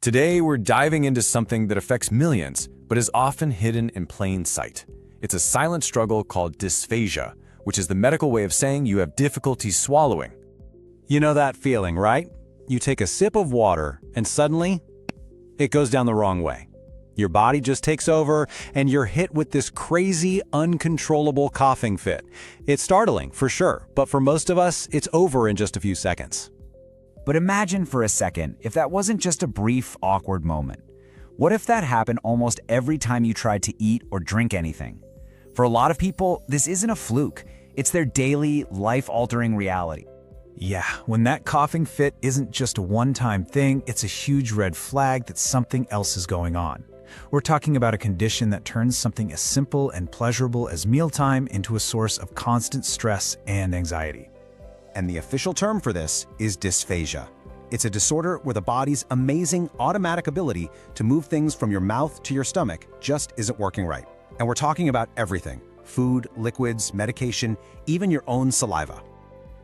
Today, we're diving into something that affects millions, but is often hidden in plain sight. It's a silent struggle called dysphagia, which is the medical way of saying you have difficulty swallowing. You know that feeling, right? You take a sip of water, and suddenly, it goes down the wrong way. Your body just takes over, and you're hit with this crazy, uncontrollable coughing fit. It's startling, for sure, but for most of us, it's over in just a few seconds. But imagine for a second if that wasn't just a brief, awkward moment. What if that happened almost every time you tried to eat or drink anything? For a lot of people, this isn't a fluke. It's their daily, life-altering reality. Yeah, when that coughing fit isn't just a one-time thing, it's a huge red flag that something else is going on. We're talking about a condition that turns something as simple and pleasurable as mealtime into a source of constant stress and anxiety. And the official term for this is dysphagia. It's a disorder where the body's amazing automatic ability to move things from your mouth to your stomach just isn't working right. And we're talking about everything: food, liquids, medication, even your own saliva.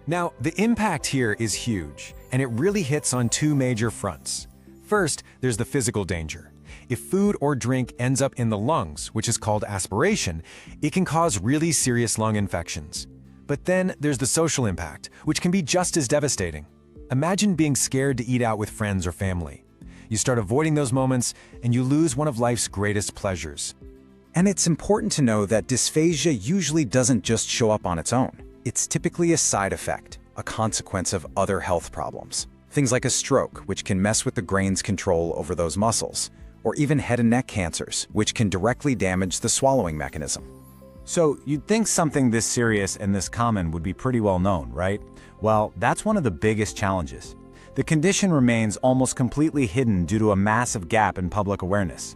Now, the impact here is huge, and it really hits on two major fronts. First, there's the physical danger. If food or drink ends up in the lungs, which is called aspiration, it can cause really serious lung infections. But then there's the social impact, which can be just as devastating. Imagine being scared to eat out with friends or family. You start avoiding those moments, and you lose one of life's greatest pleasures. And it's important to know that dysphagia usually doesn't just show up on its own. It's typically a side effect, a consequence of other health problems. Things like a stroke, which can mess with the brain's control over those muscles, or even head and neck cancers, which can directly damage the swallowing mechanism. So you'd think something this serious and this common would be pretty well known, right? Well, that's one of the biggest challenges. The condition remains almost completely hidden due to a massive gap in public awareness.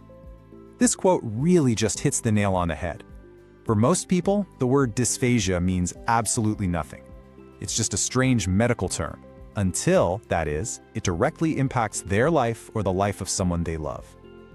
This quote really just hits the nail on the head. For most people, the word dysphagia means absolutely nothing. It's just a strange medical term, until, that is, it directly impacts their life or the life of someone they love.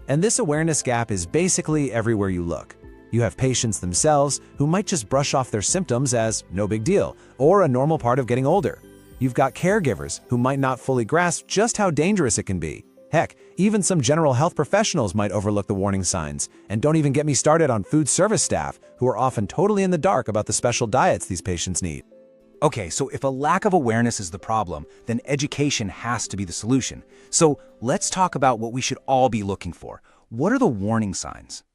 And this awareness gap is basically everywhere you look. You have patients themselves who might just brush off their symptoms as no big deal, or a normal part of getting older. You've got caregivers who might not fully grasp just how dangerous it can be. Heck, even some general health professionals might overlook the warning signs. And don't even get me started on food service staff, who are often totally in the dark about the special diets these patients need. Okay, so if a lack of awareness is the problem, then education has to be the solution. So let's talk about what we should all be looking for. What are the warning signs?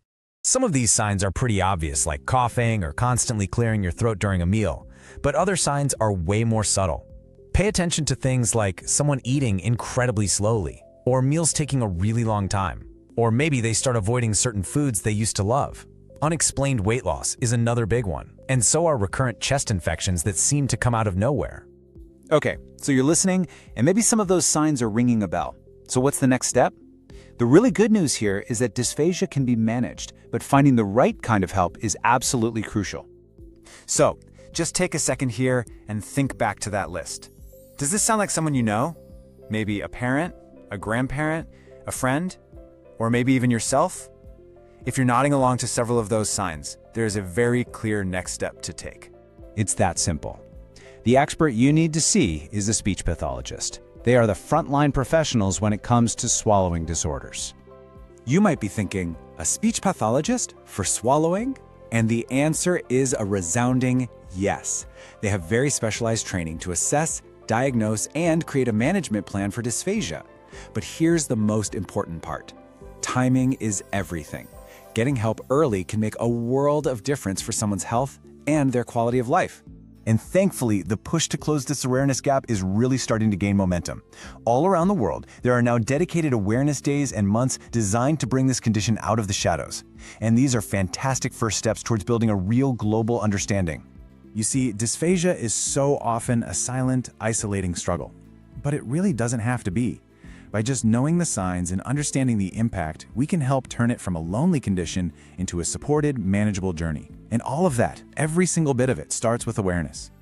Some of these signs are pretty obvious, like coughing or constantly clearing your throat during a meal, but other signs are way more subtle. Pay attention to things like someone eating incredibly slowly, or meals taking a really long time, or maybe they start avoiding certain foods they used to love. Unexplained weight loss is another big one, and so are recurrent chest infections that seem to come out of nowhere. Okay, so you're listening, and maybe some of those signs are ringing a bell. So what's the next step? The really good news here is that dysphagia can be managed, but finding the right kind of help is absolutely crucial. So, just take a second here and think back to that list. Does this sound like someone you know? Maybe a parent, a grandparent, a friend, or maybe even yourself? If you're nodding along to several of those signs, there is a very clear next step to take. It's that simple. The expert you need to see is a speech pathologist. They are the frontline professionals when it comes to swallowing disorders. You might be thinking, a speech pathologist for swallowing? And the answer is a resounding yes. They have very specialized training to assess, diagnose, and create a management plan for dysphagia. But here's the most important part. Timing is everything. Getting help early can make a world of difference for someone's health and their quality of life. And thankfully, the push to close this awareness gap is really starting to gain momentum. All around the world, there are now dedicated awareness days and months designed to bring this condition out of the shadows. And these are fantastic first steps towards building a real global understanding. You see, dysphagia is so often a silent, isolating struggle. But it really doesn't have to be. By just knowing the signs and understanding the impact, we can help turn it from a lonely condition into a supported, manageable journey. And all of that, every single bit of it, starts with awareness.